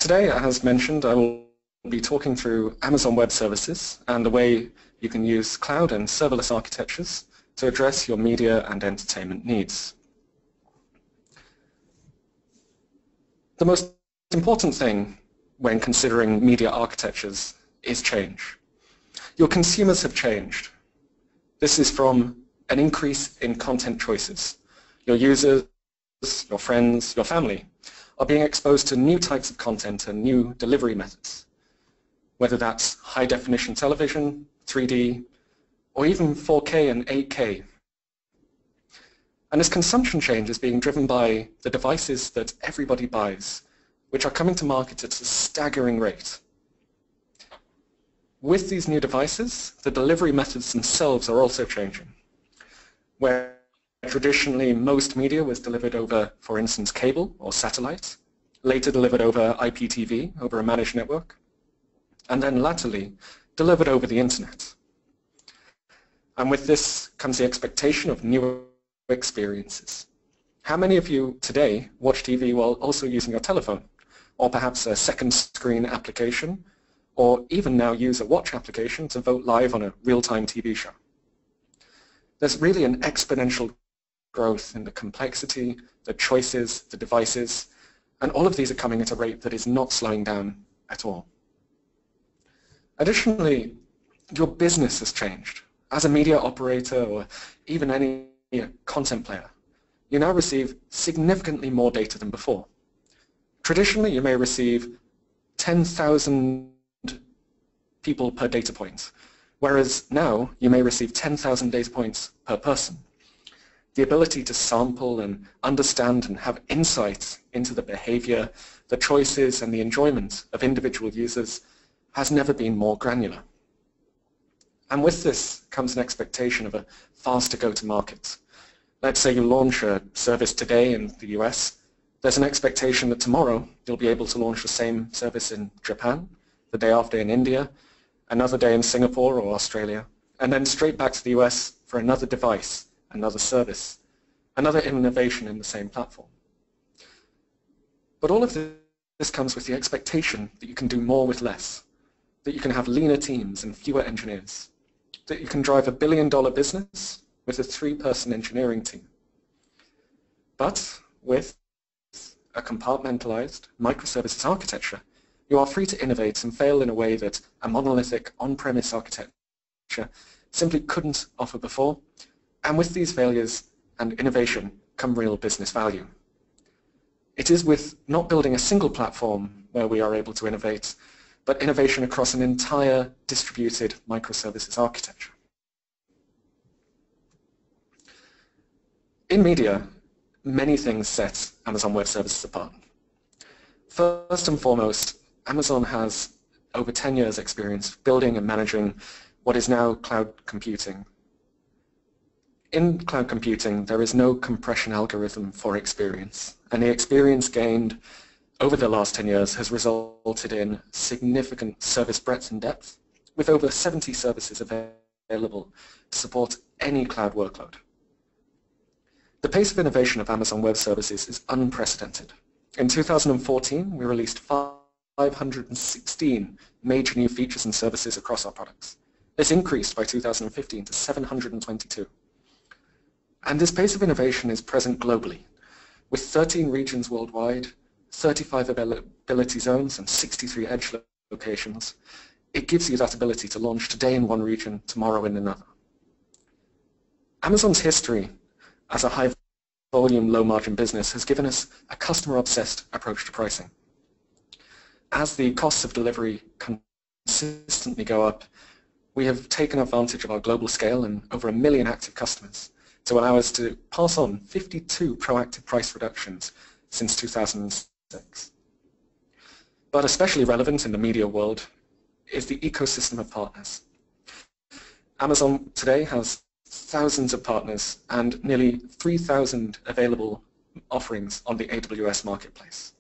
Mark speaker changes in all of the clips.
Speaker 1: Today, as mentioned, I will be talking through Amazon Web Services and the way you can use cloud and serverless architectures to address your media and entertainment needs. The most important thing when considering media architectures is change. Your consumers have changed. This is from an increase in content choices. Your users, your friends, your family are being exposed to new types of content and new delivery methods, whether that's high-definition television, 3D, or even 4K and 8K. And this consumption change is being driven by the devices that everybody buys, which are coming to market at a staggering rate. With these new devices, the delivery methods themselves are also changing. Where traditionally most media was delivered over, for instance, cable or satellite, later delivered over IPTV, over a managed network, and then latterly delivered over the internet. And with this comes the expectation of new experiences. How many of you today watch TV while also using your telephone, or perhaps a second screen application, or even now use a watch application to vote live on a real-time TV show? There's really an exponential growth in the complexity, the choices, the devices, and all of these are coming at a rate that is not slowing down at all. Additionally, your business has changed. As a media operator or even any content player, you now receive significantly more data than before. Traditionally, you may receive 10,000 people per data point, whereas now you may receive 10,000 data points per person. The ability to sample and understand and have insights into the behavior, the choices, and the enjoyment of individual users has never been more granular. And with this comes an expectation of a faster go-to-market. Let's say you launch a service today in the US. There's an expectation that tomorrow you'll be able to launch the same service in Japan, the day after in India, another day in Singapore or Australia, and then straight back to the US for another device, another service, another innovation in the same platform. But all of this comes with the expectation that you can do more with less, that you can have leaner teams and fewer engineers, that you can drive a billion-dollar business with a 3-person engineering team. But with a compartmentalized microservices architecture, you are free to innovate and fail in a way that a monolithic on-premise architecture simply couldn't offer before. And with these failures and innovation come real business value. It is with not building a single platform where we are able to innovate, but innovation across an entire distributed microservices architecture. In media, many things set Amazon Web Services apart. First and foremost, Amazon has over 10 years experience building and managing what is now cloud computing. In cloud computing, there is no compression algorithm for experience, and the experience gained over the last 10 years has resulted in significant service breadth and depth, with over 70 services available to support any cloud workload. The pace of innovation of Amazon Web Services is unprecedented. In 2014, we released 516 major new features and services across our products. This increased by 2015 to 722. And this pace of innovation is present globally, with 13 regions worldwide, 35 availability zones, and 63 edge locations. It gives you that ability to launch today in one region, tomorrow in another. Amazon's history as a high-volume, low-margin business has given us a customer-obsessed approach to pricing. As the costs of delivery consistently go up, we have taken advantage of our global scale and over 1 million active customers to allow us to pass on 52 proactive price reductions since 2006. But especially relevant in the media world is the ecosystem of partners. Amazon today has thousands of partners and nearly 3,000 available offerings on the AWS marketplace.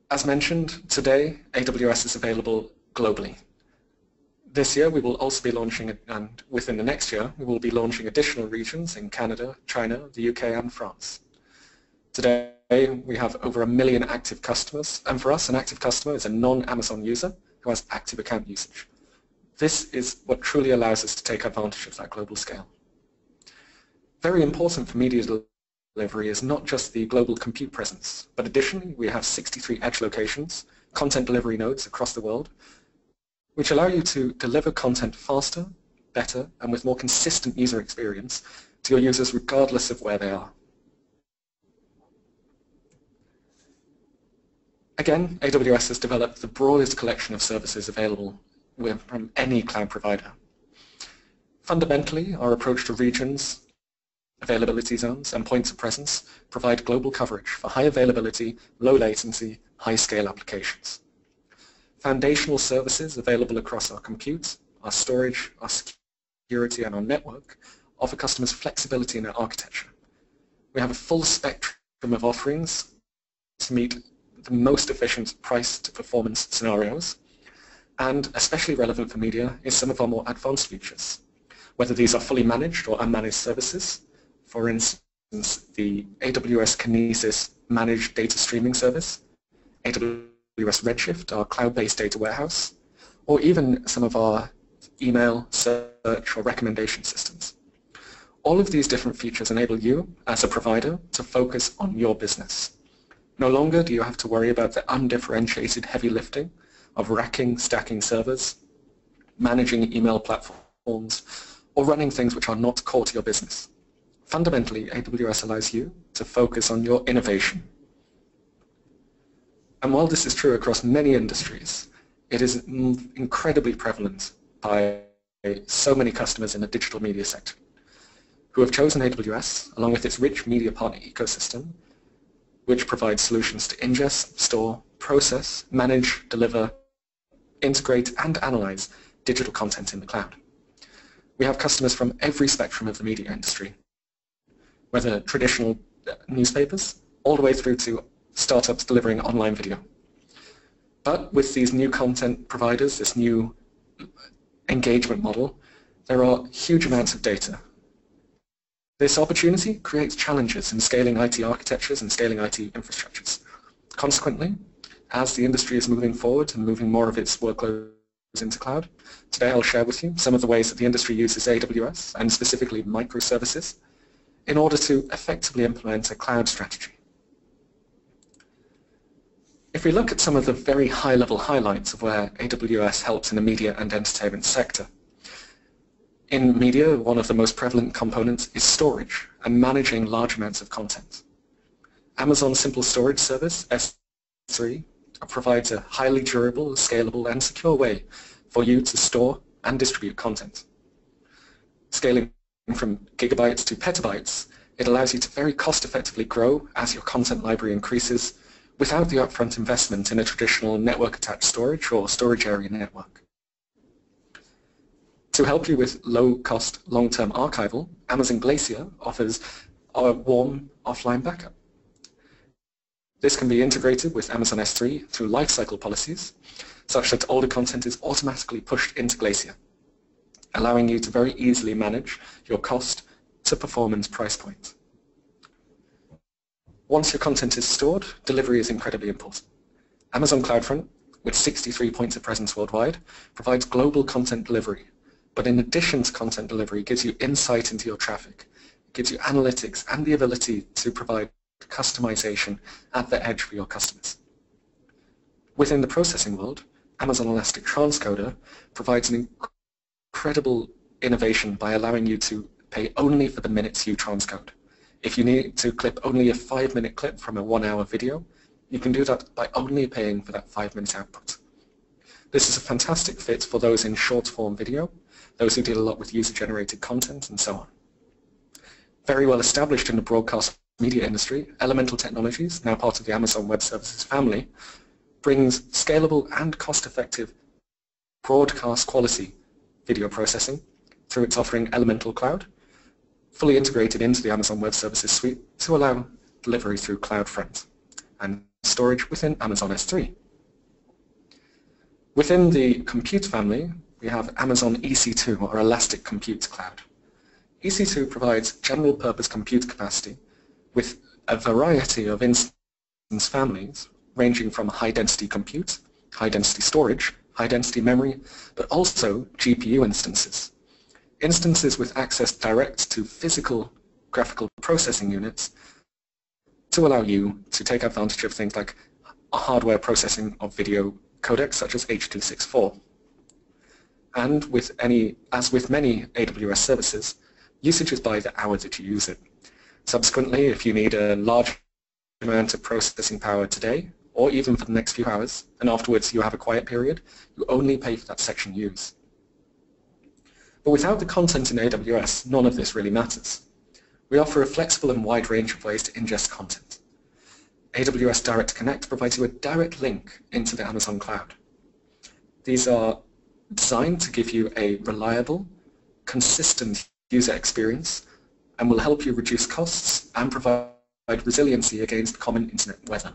Speaker 1: As mentioned, today AWS is available globally. This year we will also be launching, and within the next year, we will be launching additional regions in Canada, China, the UK and France. Today we have over 1 million active customers, and for us, an active customer is a non-Amazon user who has active account usage. This is what truly allows us to take advantage of that global scale. Very important for media delivery is not just the global compute presence, but additionally we have 63 edge locations, content delivery nodes across the world, which allow you to deliver content faster, better, and with more consistent user experience to your users regardless of where they are. Again, AWS has developed the broadest collection of services available from any cloud provider. Fundamentally, our approach to regions, availability zones, and points of presence provide global coverage for high availability, low latency, high-scale applications. Foundational services available across our compute, our storage, our security, and our network offer customers flexibility in their architecture. We have a full spectrum of offerings to meet the most efficient price to performance scenarios, and especially relevant for media is some of our more advanced features, whether these are fully managed or unmanaged services. For instance, the AWS Kinesis managed data streaming service, AWS Redshift, our cloud-based data warehouse, or even some of our email, search, or recommendation systems. All of these different features enable you, as a provider, to focus on your business. No longer do you have to worry about the undifferentiated heavy lifting of racking, stacking servers, managing email platforms, or running things which are not core to your business. Fundamentally, AWS allows you to focus on your innovation. And while this is true across many industries, it is incredibly prevalent by so many customers in the digital media sector who have chosen AWS along with its rich media partner ecosystem, which provides solutions to ingest, store, process, manage, deliver, integrate, and analyze digital content in the cloud. We have customers from every spectrum of the media industry, whether traditional newspapers, all the way through to startups delivering online video. But with these new content providers, this new engagement model, there are huge amounts of data. This opportunity creates challenges in scaling IT architectures and scaling IT infrastructures. Consequently, as the industry is moving forward and moving more of its workloads into cloud, today I'll share with you some of the ways that the industry uses AWS, and specifically microservices, in order to effectively implement a cloud strategy. If we look at some of the very high-level highlights of where AWS helps in the media and entertainment sector, in media, one of the most prevalent components is storage and managing large amounts of content. Amazon's Simple Storage Service, S3, provides a highly durable, scalable, and secure way for you to store and distribute content. Scaling from gigabytes to petabytes, it allows you to very cost-effectively grow as your content library increases without the upfront investment in a traditional network-attached storage or storage area network. To help you with low-cost, long-term archival, Amazon Glacier offers a warm offline backup. This can be integrated with Amazon S3 through lifecycle policies, such that older content is automatically pushed into Glacier, allowing you to very easily manage your cost to performance price point. Once your content is stored, delivery is incredibly important. Amazon CloudFront, with 63 points of presence worldwide, provides global content delivery, but in addition to content delivery, gives you insight into your traffic, gives you analytics and the ability to provide customization at the edge for your customers. Within the processing world, Amazon Elastic Transcoder provides an incredible innovation by allowing you to pay only for the minutes you transcode. If you need to clip only a 5-minute clip from a 1-hour video, you can do that by only paying for that 5-minute output. This is a fantastic fit for those in short-form video, those who deal a lot with user-generated content, and so on. Very well established in the broadcast media industry, Elemental Technologies, now part of the Amazon Web Services family, brings scalable and cost-effective broadcast quality video processing through its offering Elemental Cloud, fully integrated into the Amazon Web Services suite to allow delivery through CloudFront and storage within Amazon S3. Within the compute family, we have Amazon EC2, or Elastic Compute Cloud. EC2 provides general-purpose compute capacity with a variety of instances families, ranging from high-density compute, high-density storage, high-density memory, but also GPU instances. Instances with access direct to physical graphical processing units to allow you to take advantage of things like hardware processing of video codecs such as H.264. And as with many AWS services, usage is by the hour that you use it. Subsequently, if you need a large amount of processing power today, or even for the next few hours, and afterwards you have a quiet period, you only pay for that section used. But without the content in AWS, none of this really matters. We offer a flexible and wide range of ways to ingest content. AWS Direct Connect provides you a direct link into the Amazon cloud. These are designed to give you a reliable, consistent user experience and will help you reduce costs and provide resiliency against common internet weather.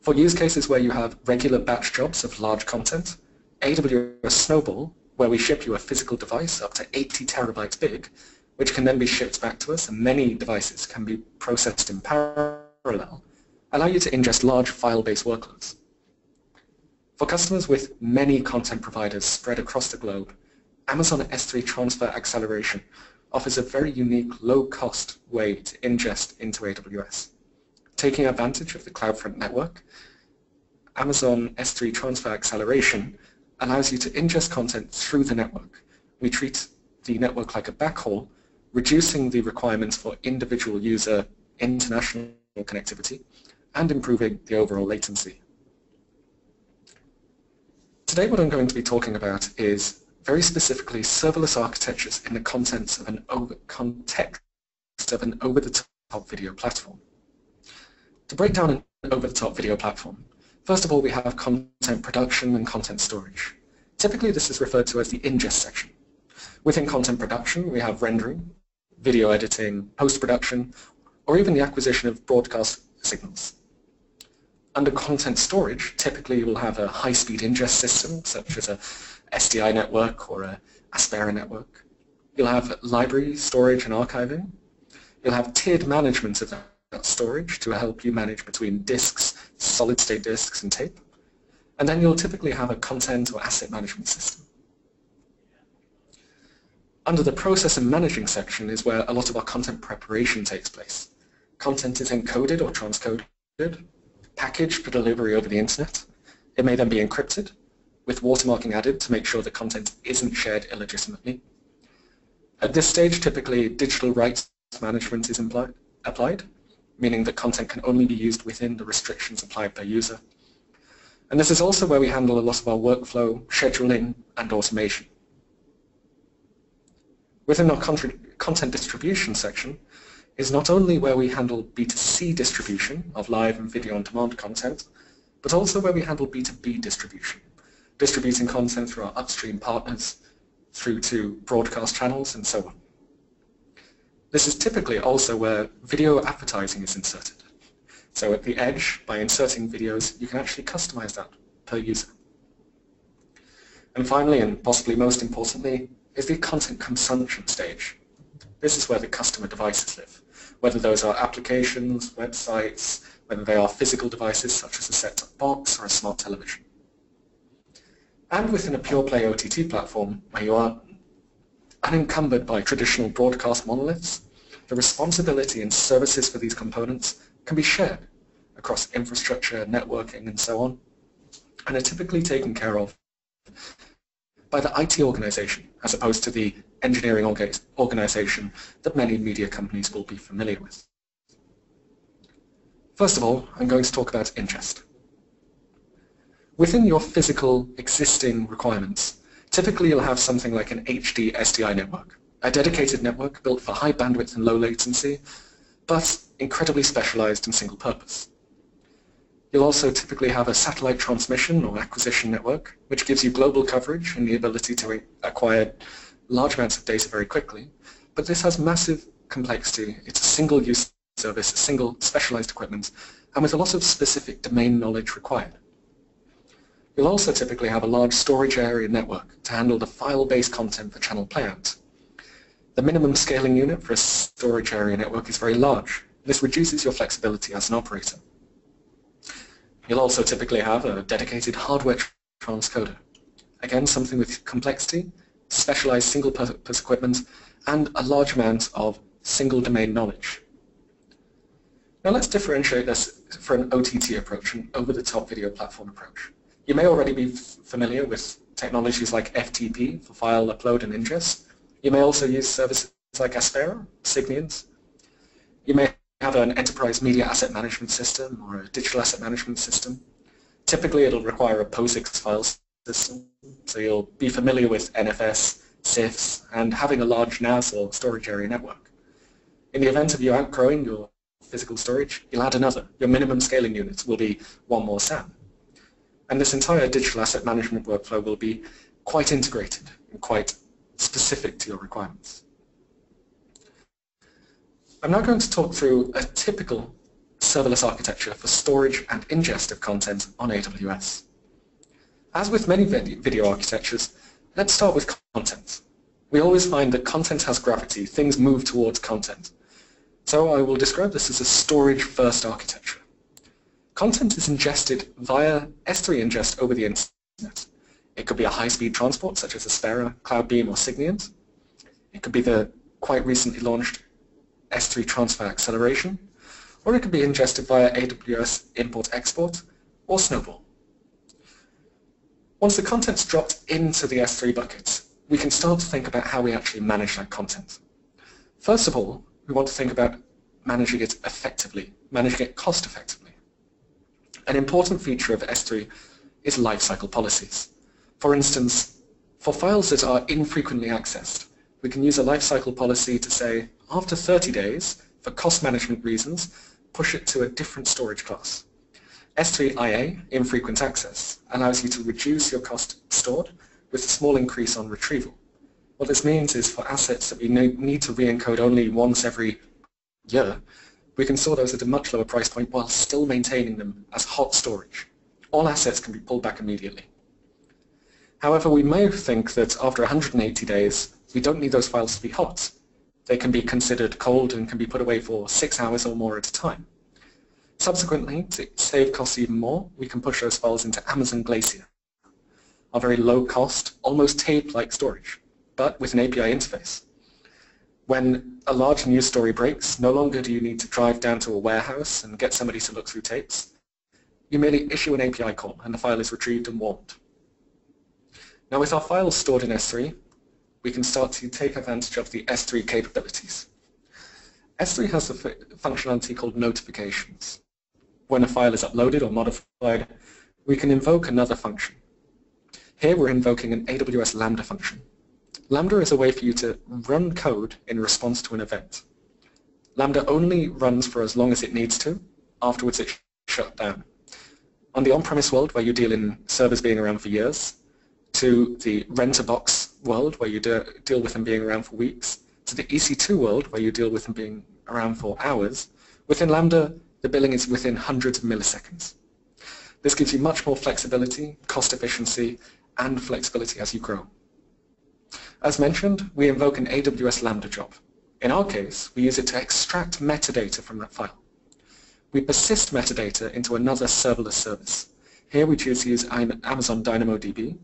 Speaker 1: For use cases where you have regular batch jobs of large content, AWS Snowball, where we ship you a physical device up to 80 terabytes big, which can then be shipped back to us, and many devices can be processed in parallel, allow you to ingest large file-based workloads. For customers with many content providers spread across the globe, Amazon S3 Transfer Acceleration offers a very unique, low-cost way to ingest into AWS. Taking advantage of the CloudFront network, Amazon S3 Transfer Acceleration allows you to ingest content through the network. We treat the network like a backhaul, reducing the requirements for individual user international connectivity and improving the overall latency. Today what I'm going to be talking about is very specifically serverless architectures in the context of an over-the-top video platform. To break down an over-the-top video platform, first of all we have content production and content storage. Typically this is referred to as the ingest section. Within content production we have rendering, video editing, post-production, or even the acquisition of broadcast signals. Under content storage, typically you will have a high-speed ingest system, such as a SDI network or a Aspera network. You'll have library storage and archiving. You'll have tiered management of that storage to help you manage between disks, solid-state disks, and tape. And then you'll typically have a content or asset management system. Under the process and managing section is where a lot of our content preparation takes place. Content is encoded or transcoded, packaged for delivery over the internet. It may then be encrypted, with watermarking added to make sure the content isn't shared illegitimately. At this stage, typically digital rights management is applied, meaning that content can only be used within the restrictions applied per user. And this is also where we handle a lot of our workflow, scheduling, and automation. Within our content distribution section is not only where we handle B2C distribution of live and video on demand content, but also where we handle B2B distribution, distributing content through our upstream partners, through to broadcast channels, and so on. This is typically also where video advertising is inserted. So at the edge, by inserting videos, you can actually customize that per user. And finally, and possibly most importantly, is the content consumption stage. This is where the customer devices live, whether those are applications, websites, whether they are physical devices such as a set-top box or a smart television. And within a pure-play OTT platform, where you are unencumbered by traditional broadcast monoliths, the responsibility and services for these components can be shared across infrastructure, networking, and so on, and are typically taken care of by the IT organization, as opposed to the engineering organization that many media companies will be familiar with. First of all, I'm going to talk about ingest. Within your physical existing requirements, typically you'll have something like an HD SDI network, a dedicated network built for high bandwidth and low latency, but incredibly specialized and single purpose. You'll also typically have a satellite transmission or acquisition network, which gives you global coverage and the ability to acquire large amounts of data very quickly. But this has massive complexity. It's a single-use service, a single specialized equipment, and with a lot of specific domain knowledge required. You'll also typically have a large storage area network to handle the file-based content for channel playout. The minimum scaling unit for a storage area network is very large, This reduces your flexibility as an operator. You'll also typically have a dedicated hardware transcoder. Again, something with complexity, specialized single-purpose equipment, and a large amount of single-domain knowledge. Now let's differentiate this for an OTT approach, an over-the-top video platform approach. You may already be familiar with technologies like FTP for file upload and ingest. You may also use services like Aspera, Signians. You may have an enterprise media asset management system or a digital asset management system. Typically it'll require a POSIX file system, so you'll be familiar with NFS, CIFS, and having a large NAS or storage area network. In the event of you outgrowing your physical storage, you'll add another. Your minimum scaling units will be one more SAN. And this entire digital asset management workflow will be quite integrated and quite specific to your requirements. I'm now going to talk through a typical serverless architecture for storage and ingest of content on AWS. As with many video architectures, let's start with content. We always find that content has gravity, things move towards content. So I will describe this as a storage-first architecture. Content is ingested via S3 ingest over the internet. It could be a high-speed transport, such as Aspera, CloudBeam, or Signiant. It could be the quite recently launched S3 transfer acceleration, or it could be ingested via AWS import-export, or Snowball. Once the content's dropped into the S3 buckets, we can start to think about how we actually manage that content. First of all, we want to think about managing it effectively, managing it cost-effectively. An important feature of S3 is lifecycle policies. For instance, for files that are infrequently accessed, we can use a lifecycle policy to say, after 30 days, for cost management reasons, push it to a different storage class. S3IA, infrequent access, allows you to reduce your cost stored with a small increase on retrieval. What this means is for assets that we need to re-encode only once every year, we can store those at a much lower price point while still maintaining them as hot storage. All assets can be pulled back immediately. However, we may think that after 180 days, we don't need those files to be hot. They can be considered cold and can be put away for 6 hours or more at a time. Subsequently, to save costs even more, we can push those files into Amazon Glacier, our very low-cost, almost tape-like storage, but with an API interface. When a large news story breaks, no longer do you need to drive down to a warehouse and get somebody to look through tapes. You merely issue an API call and the file is retrieved and warmed. Now with our files stored in S3, we can start to take advantage of the S3 capabilities. S3 has a functionality called notifications. When a file is uploaded or modified, we can invoke another function. Here we're invoking an AWS Lambda function. Lambda is a way for you to run code in response to an event. Lambda only runs for as long as it needs to. Afterwards it shuts down. On the on-premise world, where you deal in servers being around for years, to the rent-a-box world, where you deal with them being around for weeks, to the EC2 world, where you deal with them being around for hours, within Lambda, the billing is within hundreds of milliseconds. This gives you much more flexibility, cost efficiency, and flexibility as you grow. As mentioned, we invoke an AWS Lambda job. In our case, we use it to extract metadata from that file. We persist metadata into another serverless service. Here we choose to use Amazon DynamoDB.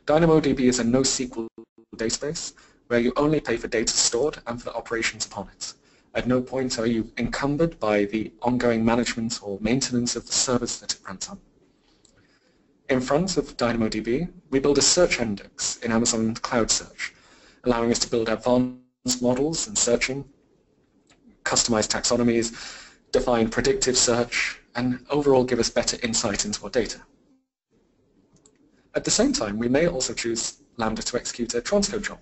Speaker 1: DynamoDB is a NoSQL database where you only pay for data stored and for the operations upon it. At no point are you encumbered by the ongoing management or maintenance of the servers that it runs on. In front of DynamoDB, we build a search index in Amazon Cloud Search, allowing us to build advanced models and searching, customize taxonomies, define predictive search, and overall give us better insight into our data. At the same time, we may also choose Lambda to execute a transcode job,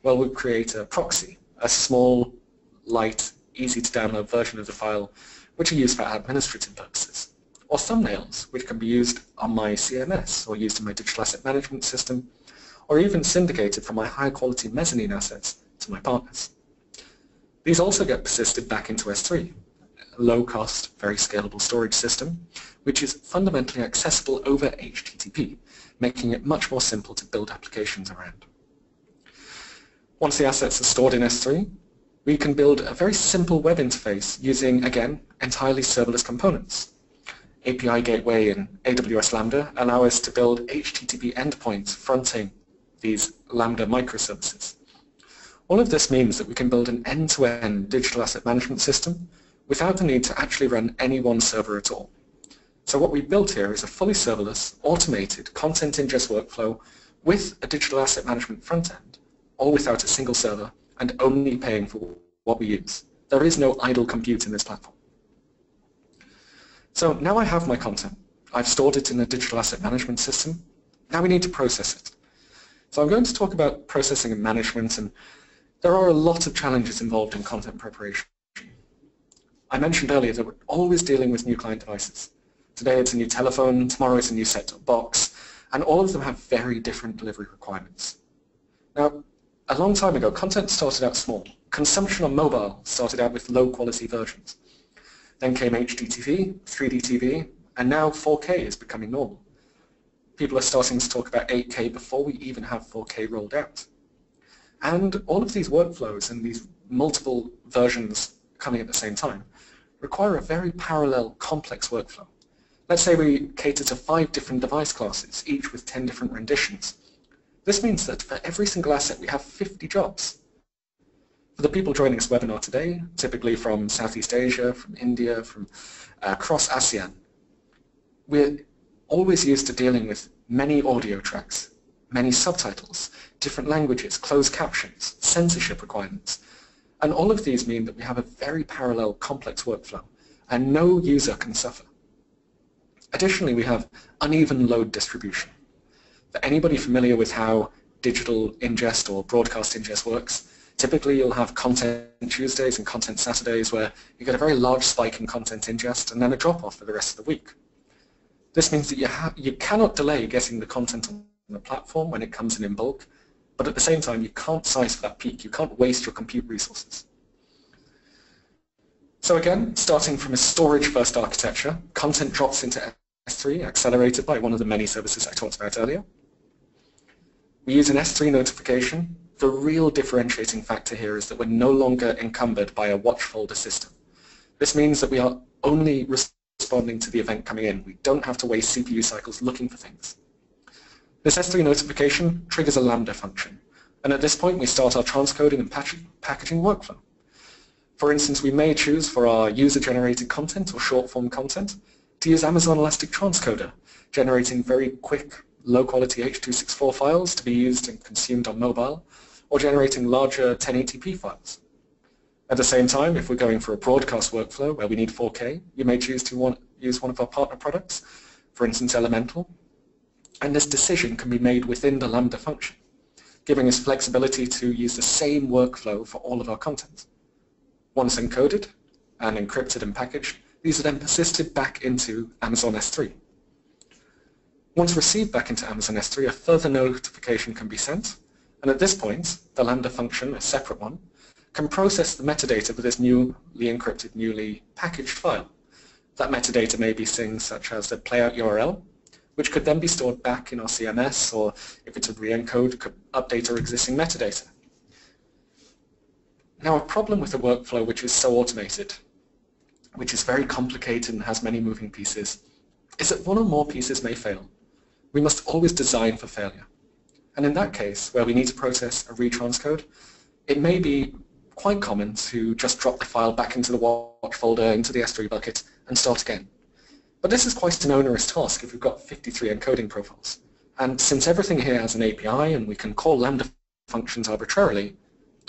Speaker 1: where we'll create a proxy, a small, light, easy-to-download version of the file, which are used for administrative purposes, or thumbnails, which can be used on my CMS, or used in my digital asset management system, or even syndicated from my high-quality mezzanine assets to my partners. These also get persisted back into S3, a low-cost, very scalable storage system, which is fundamentally accessible over HTTP, making it much more simple to build applications around. Once the assets are stored in S3, We can build a very simple web interface using, again, entirely serverless components. API Gateway and AWS Lambda allow us to build HTTP endpoints fronting these Lambda microservices. All of this means that we can build an end-to-end digital asset management system without the need to actually run any one server at all. So what we built here is a fully serverless, automated content ingest workflow with a digital asset management front end, all without a single server and only paying for what we use. There is no idle compute in this platform. So now I have my content. I've stored it in a digital asset management system. Now we need to process it. So I'm going to talk about processing and management, and there are a lot of challenges involved in content preparation. I mentioned earlier that we're always dealing with new client devices. Today it's a new telephone, tomorrow it's a new set-top box, and all of them have very different delivery requirements. Now, a long time ago, content started out small. Consumption on mobile started out with low-quality versions. Then came HDTV, 3D TV, and now 4K is becoming normal. People are starting to talk about 8K before we even have 4K rolled out. And all of these workflows and these multiple versions coming at the same time require a very parallel, complex workflow. Let's say we cater to 5 different device classes, each with 10 different renditions. This means that for every single asset we have 50 jobs. For the people joining this webinar today, typically from Southeast Asia, from India, from across ASEAN, we're always used to dealing with many audio tracks, many subtitles, different languages, closed captions, censorship requirements. And all of these mean that we have a very parallel, complex workflow, and no user can suffer. Additionally, we have uneven load distribution. For anybody familiar with how digital ingest or broadcast ingest works, typically you'll have content Tuesdays and content Saturdays where you get a very large spike in content ingest and then a drop-off for the rest of the week. This means that you cannot delay getting the content on the platform when it comes in bulk, but at the same time you can't size for that peak. You can't waste your compute resources. So again, starting from a storage-first architecture, content drops into S3, accelerated by one of the many services I talked about earlier. We use an S3 notification. The real differentiating factor here is that we're no longer encumbered by a watch folder system. This means that we are only responding to the event coming in. We don't have to waste CPU cycles looking for things. This S3 notification triggers a Lambda function, and at this point we start our transcoding and packaging workflow. For instance, we may choose for our user-generated content or short-form content to use Amazon Elastic Transcoder, generating very quick, low-quality H.264 files to be used and consumed on mobile, or generating larger 1080p files. At the same time, if we're going for a broadcast workflow where we need 4K, you may choose to use one of our partner products, for instance Elemental, and this decision can be made within the Lambda function, giving us flexibility to use the same workflow for all of our content. Once encoded and encrypted and packaged, these are then persisted back into Amazon S3. Once received back into Amazon S3, a further notification can be sent, and at this point, the Lambda function, a separate one, can process the metadata for this newly encrypted, newly packaged file. That metadata may be things such as the playout URL, which could then be stored back in our CMS, or if it's a re-encode, could update our existing metadata. Now, a problem with a workflow which is so automated, which is very complicated and has many moving pieces, is that one or more pieces may fail. We must always design for failure. And in that case, where we need to process a retranscode, it may be quite common to just drop the file back into the watch folder, into the S3 bucket, and start again. But this is quite an onerous task if we've got 53 encoding profiles. And since everything here has an API and we can call Lambda functions arbitrarily,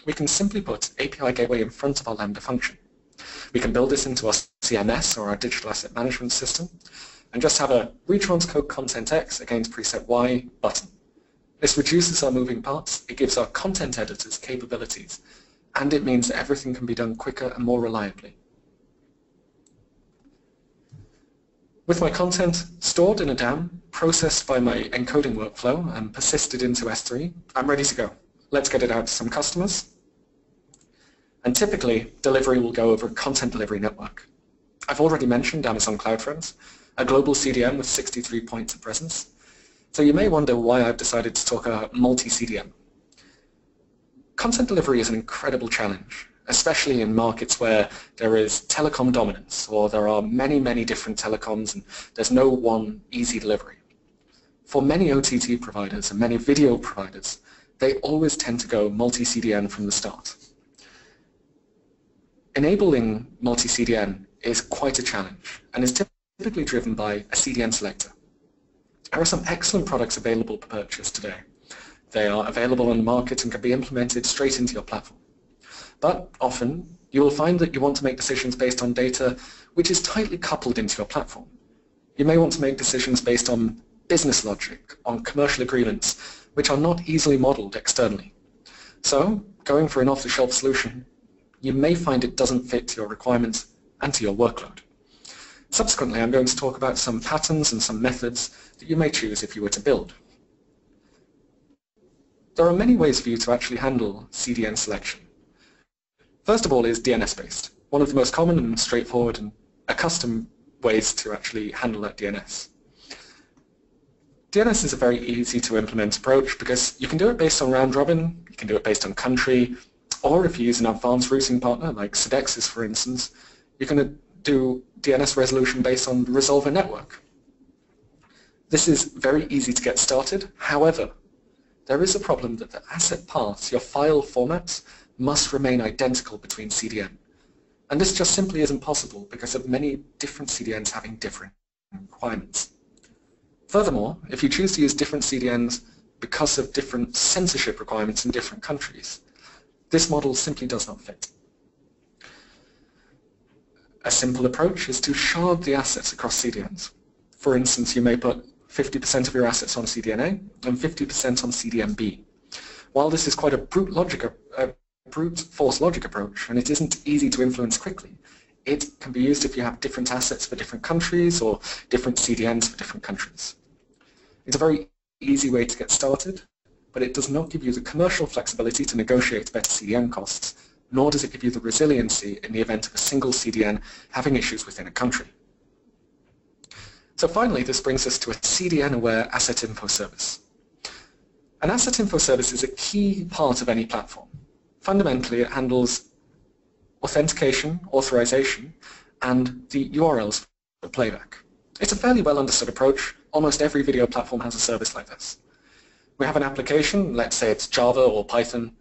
Speaker 1: we can simply put API Gateway in front of our Lambda function. We can build this into our CMS or our digital asset management system and just have a retranscode content X against preset Y button. This reduces our moving parts, it gives our content editors capabilities, and it means that everything can be done quicker and more reliably. With my content stored in a DAM, processed by my encoding workflow and persisted into S3, I'm ready to go. Let's get it out to some customers. And typically, delivery will go over a content delivery network. I've already mentioned Amazon CloudFront, a global CDN with 63 points of presence. So you may wonder why I've decided to talk about multi-CDN. Content delivery is an incredible challenge, especially in markets where there is telecom dominance, or there are many, many different telecoms and there's no one easy delivery. For many OTT providers and many video providers, they always tend to go multi-CDN from the start. Enabling multi-CDN is quite a challenge and is typically driven by a CDN selector. There are some excellent products available for purchase today. They are available on the market and can be implemented straight into your platform. But often, you will find that you want to make decisions based on data which is tightly coupled into your platform. You may want to make decisions based on business logic, on commercial agreements, which are not easily modeled externally. So, going for an off-the-shelf solution, you may find it doesn't fit to your requirements and to your workload. Subsequently, I'm going to talk about some patterns and some methods that you may choose if you were to build. There are many ways for you to actually handle CDN selection. First of all is DNS-based, one of the most common and straightforward and accustomed ways to actually handle that DNS. DNS is a very easy to implement approach because you can do it based on round robin, you can do it based on country, or if you use an advanced routing partner like Sodexis, for instance, you can do DNS resolution based on the resolver network. This is very easy to get started. However, there is a problem that the asset paths, your file formats, must remain identical between CDN. And this just simply isn't possible because of many different CDNs having different requirements. Furthermore, if you choose to use different CDNs because of different censorship requirements in different countries, this model simply does not fit. A simple approach is to shard the assets across CDNs. For instance, you may put 50% of your assets on CDN A and 50% on CDN B. While this is quite a brute force logic approach, and it isn't easy to influence quickly, it can be used if you have different assets for different countries or different CDNs for different countries. It's a very easy way to get started, but it does not give you the commercial flexibility to negotiate better CDN costs, nor does it give you the resiliency in the event of a single CDN having issues within a country. So finally, this brings us to a CDN-aware asset info service. An asset info service is a key part of any platform. Fundamentally, it handles authentication, authorization, and the URLs for playback. It's a fairly well understood approach. Almost every video platform has a service like this. We have an application, let's say it's Java or Python.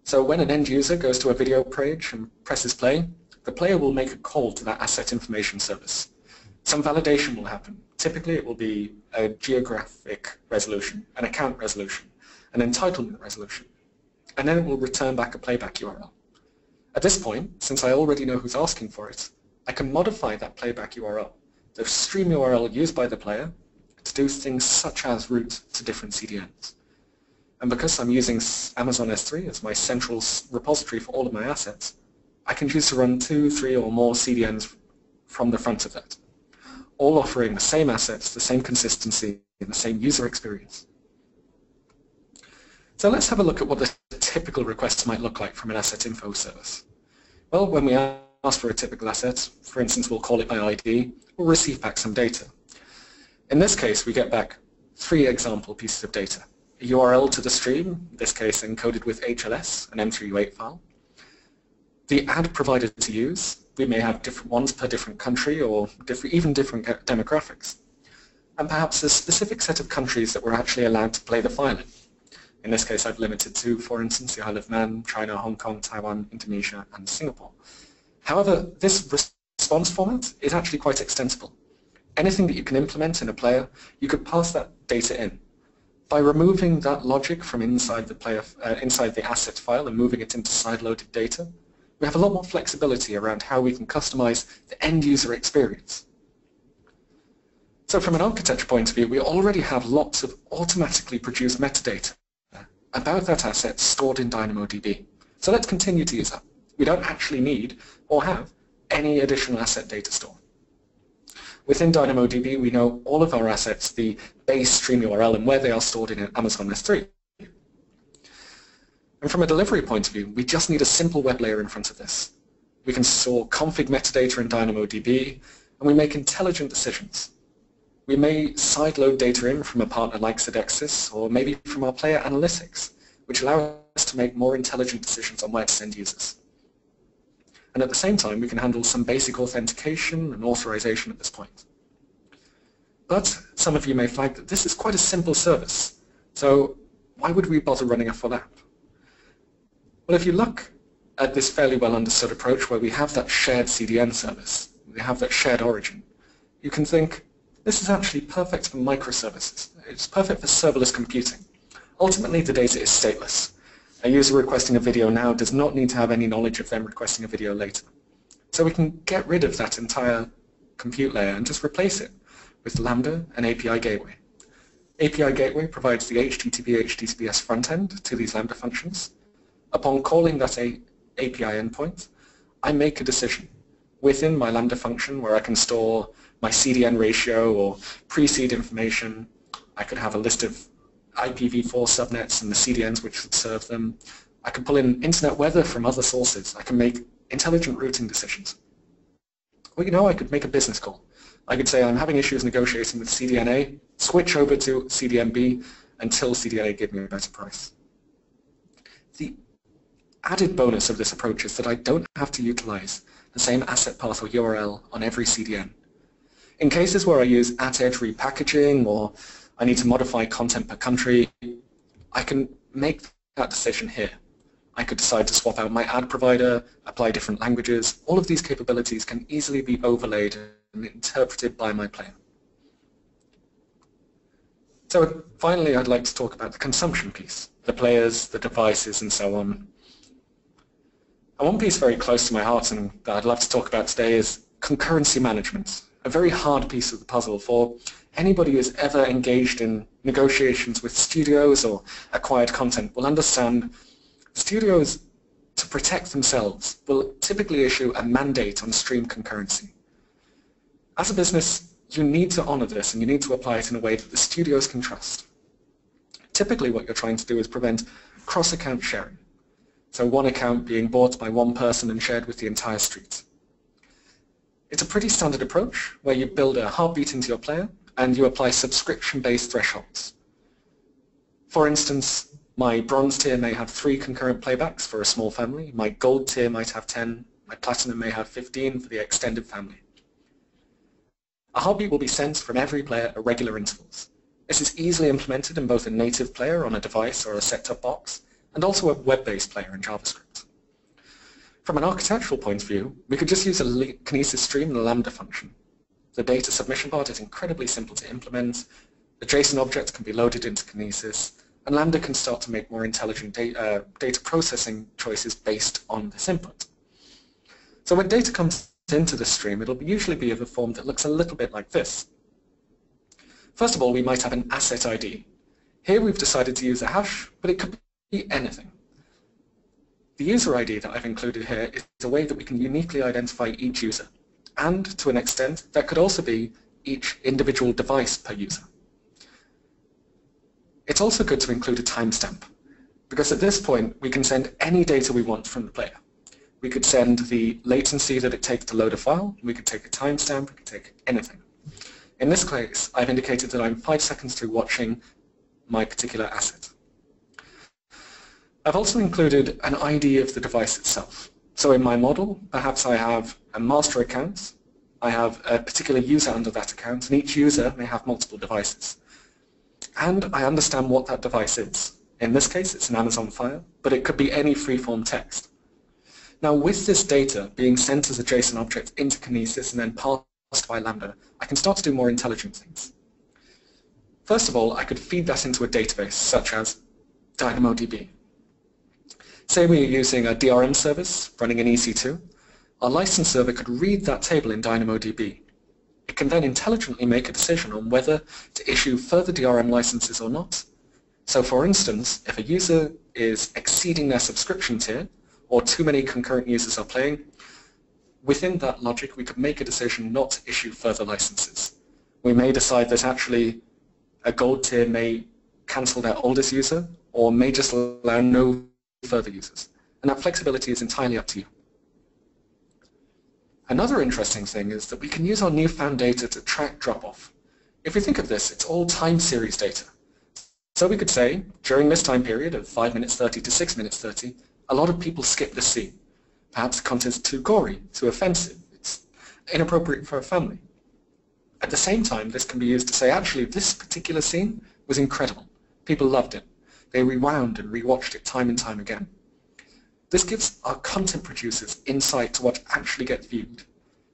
Speaker 1: So when an end user goes to a video page and presses play, the player will make a call to that asset information service. Some validation will happen. Typically it will be a geographic resolution, an account resolution, an entitlement resolution, and then it will return back a playback URL. At this point, since I already know who's asking for it, I can modify that playback URL, the stream URL used by the player, to do things such as route to different CDNs. And because I'm using Amazon S3 as my central repository for all of my assets, I can choose to run 2, 3, or more CDNs from the front of that, all offering the same assets, the same consistency, and the same user experience. So let's have a look at what the typical requests might look like from an asset info service. Well, when we ask for a typical asset, for instance, we'll call it by ID, we'll receive back some data. In this case, we get back 3 example pieces of data. A URL to the stream, in this case encoded with HLS, an M3U8 file. The ad provider to use, we may have different ones per different country or even different demographics. And perhaps a specific set of countries that we're actually allowed to play the file in. In this case, I've limited to, for instance, the Isle of Man, China, Hong Kong, Taiwan, Indonesia, and Singapore. However, this response format is actually quite extensible. Anything that you can implement in a player, you could pass that data in. By removing that logic from inside the asset file and moving it into side-loaded data, we have a lot more flexibility around how we can customize the end-user experience. So from an architecture point of view, we already have lots of automatically produced metadata about that asset stored in DynamoDB. So let's continue to use that. We don't actually need or have any additional asset data store. Within DynamoDB, we know all of our assets, the base stream URL, and where they are stored in Amazon S3. And from a delivery point of view, we just need a simple web layer in front of this. We can store config metadata in DynamoDB, and we make intelligent decisions. We may sideload data in from a partner like Sodexis, or maybe from our player analytics, which allow us to make more intelligent decisions on where to send users. And at the same time, we can handle some basic authentication and authorization at this point. But some of you may flag that this is quite a simple service. So why would we bother running a full app? Well, if you look at this fairly well understood approach where we have that shared CDN service, we have that shared origin, you can think, this is actually perfect for microservices. It's perfect for serverless computing. Ultimately, the data is stateless. A user requesting a video now does not need to have any knowledge of them requesting a video later. So we can get rid of that entire compute layer and just replace it with Lambda and API Gateway. API Gateway provides the HTTP/HTTPS front end to these Lambda functions. Upon calling that API endpoint, I make a decision within my Lambda function where I can store my CDN ratio or pre-seed information. I could have a list of IPv4 subnets and the CDNs which would serve them. I can pull in internet weather from other sources. I can make intelligent routing decisions. Or, I could make a business call. I could say I'm having issues negotiating with CDNA, switch over to CDNB until CDNA give me a better price. The added bonus of this approach is that I don't have to utilize the same asset path or URL on every CDN. In cases where I use at-edge repackaging or I need to modify content per country, I can make that decision here. I could decide to swap out my ad provider, apply different languages. All of these capabilities can easily be overlaid and interpreted by my player. So finally, I'd like to talk about the consumption piece, the players, the devices, and so on. And one piece very close to my heart and that I'd love to talk about today is concurrency management, a very hard piece of the puzzle for anybody who's ever engaged in negotiations with studios or acquired content will understand studios, to protect themselves, will typically issue a mandate on stream concurrency. As a business, you need to honor this and you need to apply it in a way that the studios can trust. Typically what you're trying to do is prevent cross-account sharing. So one account being bought by one person and shared with the entire street. It's a pretty standard approach where you build a heartbeat into your player and you apply subscription-based thresholds. For instance, my bronze tier may have 3 concurrent playbacks for a small family, my gold tier might have 10, my platinum may have 15 for the extended family. A heartbeat will be sent from every player at regular intervals. This is easily implemented in both a native player on a device or a set-top box, and also a web-based player in JavaScript. From an architectural point of view, we could just use a Kinesis stream and a Lambda function. The data submission part is incredibly simple to implement. The JSON object can be loaded into Kinesis, and Lambda can start to make more intelligent data processing choices based on this input. So when data comes into the stream, it'll usually be of a form that looks a little bit like this. First of all, we might have an asset ID. Here we've decided to use a hash, but it could be anything. The user ID that I've included here is a way that we can uniquely identify each user. And to an extent, that could also be each individual device per user. It's also good to include a timestamp, because at this point we can send any data we want from the player. We could send the latency that it takes to load a file, we could take a timestamp, we could take anything. In this case, I've indicated that I'm 5 seconds through watching my particular asset. I've also included an ID of the device itself. So in my model, perhaps I have a master account, I have a particular user under that account, and each user may have multiple devices. And I understand what that device is. In this case, it's an Amazon file, but it could be any free-form text. Now, with this data being sent as a JSON object into Kinesis and then passed by Lambda, I can start to do more intelligent things. First of all, I could feed that into a database, such as DynamoDB. Say we're using a DRM service running in EC2. Our license server could read that table in DynamoDB. It can then intelligently make a decision on whether to issue further DRM licenses or not. So for instance, if a user is exceeding their subscription tier, or too many concurrent users are playing, within that logic we could make a decision not to issue further licenses. We may decide that actually a gold tier may cancel their oldest user, or may just allow no further users. And that flexibility is entirely up to you. Another interesting thing is that we can use our newfound data to track drop-off. If we think of this, it's all time series data. So we could say, during this time period of 5 minutes 30 to 6 minutes 30, a lot of people skip this scene. Perhaps content is too gory, too offensive, it's inappropriate for a family. At the same time, this can be used to say, actually, this particular scene was incredible. People loved it. They rewound and rewatched it time and time again. This gives our content producers insight to what actually gets viewed.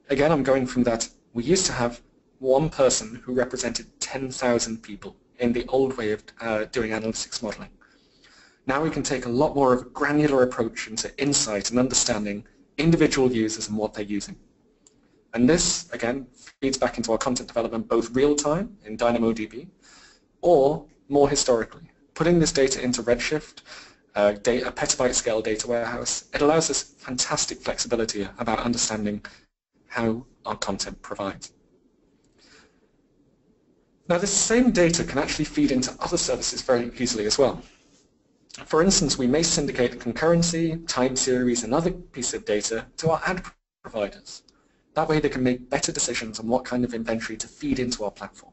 Speaker 1: Again, I'm going from that we used to have one person who represented 10,000 people in the old way of doing analytics modeling. Now we can take a lot more of a granular approach into insight and understanding individual users and what they're using. And this, again, feeds back into our content development both real-time in DynamoDB or more historically. Putting this data into Redshift, a petabyte scale data warehouse, it allows us fantastic flexibility about understanding how our content provides. Now this same data can actually feed into other services very easily as well. For instance, we may syndicate concurrency, time series, and other pieces of data to our ad providers. That way they can make better decisions on what kind of inventory to feed into our platform.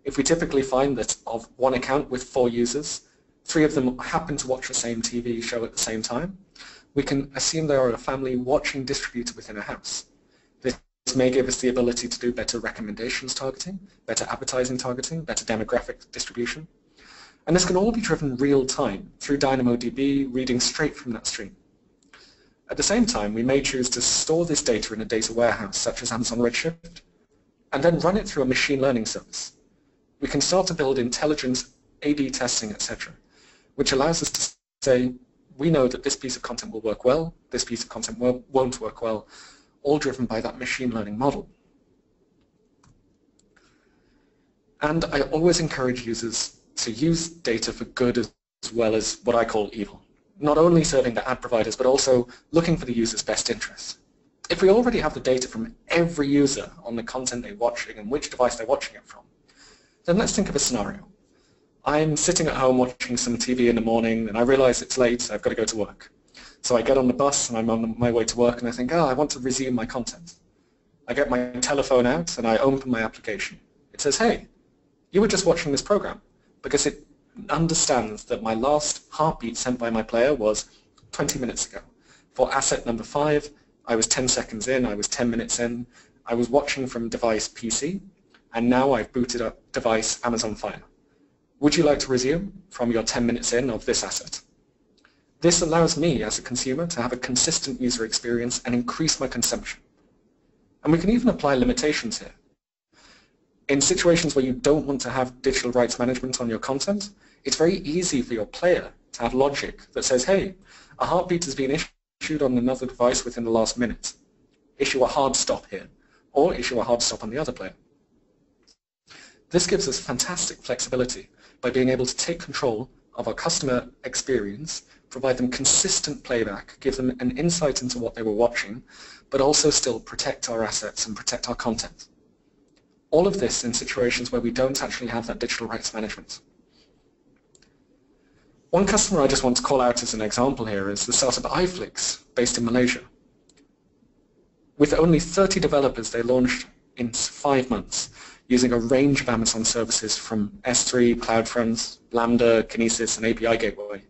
Speaker 1: If we typically find that of one account with 4 users, 3 of them happen to watch the same TV show at the same time, we can assume they are a family watching distributed within a house. This may give us the ability to do better recommendations targeting, better advertising targeting, better demographic distribution. And this can all be driven real time through DynamoDB, reading straight from that stream. At the same time, we may choose to store this data in a data warehouse such as Amazon Redshift, and then run it through a machine learning service. We can start to build intelligent A/B testing, etc., which allows us to say, we know that this piece of content will work well, this piece of content won't work well, all driven by that machine learning model. And I always encourage users to use data for good as well as what I call evil. Not only serving the ad providers, but also looking for the user's best interests. If we already have the data from every user on the content they're watching and which device they're watching it from, then let's think of a scenario. I'm sitting at home watching some TV in the morning and I realize it's late, so I've got to go to work. So I get on the bus and I'm on my way to work and I think, I want to resume my content. I get my telephone out and I open my application. It says, hey, you were just watching this program, because it understands that my last heartbeat sent by my player was 20 minutes ago. For asset number 5, I was 10 seconds in, I was 10 minutes in, I was watching from device PC, and now I've booted up device Amazon Fire. Would you like to resume from your 10 minutes in of this asset? This allows me as a consumer to have a consistent user experience and increase my consumption. And we can even apply limitations here. In situations where you don't want to have digital rights management on your content, it's very easy for your player to have logic that says, hey, a heartbeat has been issued on another device within the last minute. Issue a hard stop here, or issue a hard stop on the other player. This gives us fantastic flexibility by being able to take control of our customer experience, provide them consistent playback, give them an insight into what they were watching, but also still protect our assets and protect our content. All of this in situations where we don't actually have that digital rights management. One customer I just want to call out as an example here is the startup iFlix, based in Malaysia. With only 30 developers, they launched in 5 months, using a range of Amazon services from S3, CloudFront, Lambda, Kinesis, and API Gateway,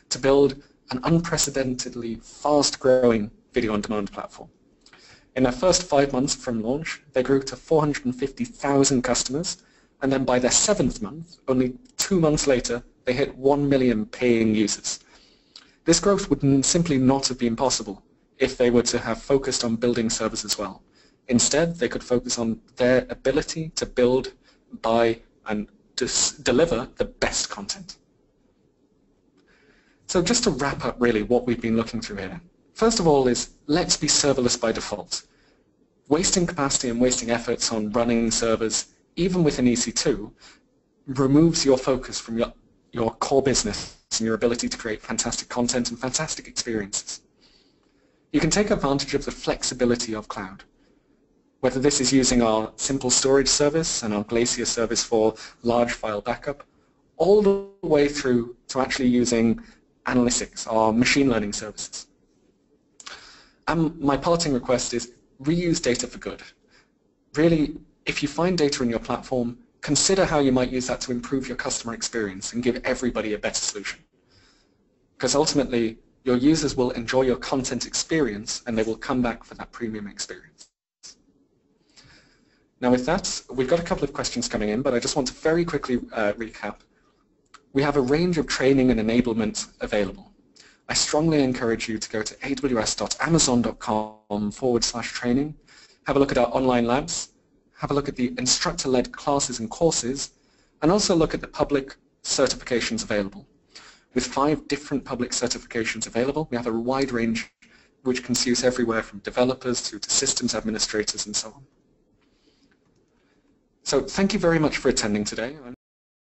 Speaker 1: to build an unprecedentedly fast-growing video-on-demand platform. In their first 5 months from launch, they grew to 450,000 customers, and then by their 7th month, only 2 months later, they hit 1 million paying users. This growth would simply not have been possible if they were to have focused on building servers as well. Instead, they could focus on their ability to build, buy, and deliver the best content. So just to wrap up really what we've been looking through here. First of all is, let's be serverless by default. Wasting capacity and wasting efforts on running servers, even within EC2, removes your focus from your core business and your ability to create fantastic content and fantastic experiences. You can take advantage of the flexibility of cloud. Whether this is using our simple storage service and our Glacier service for large file backup, all the way through to actually using analytics, our machine learning services. And my parting request is reuse data for good. Really, if you find data in your platform, consider how you might use that to improve your customer experience and give everybody a better solution. Because ultimately, your users will enjoy your content experience and they will come back for that premium experience. Now with that, we've got a couple of questions coming in, but I just want to very quickly recap. We have a range of training and enablement available. I strongly encourage you to go to aws.amazon.com/training, have a look at our online labs, have a look at the instructor-led classes and courses, and also look at the public certifications available. With 5 different public certifications available, we have a wide range which can use everywhere from developers to systems administrators and so on. So thank you very much for attending today.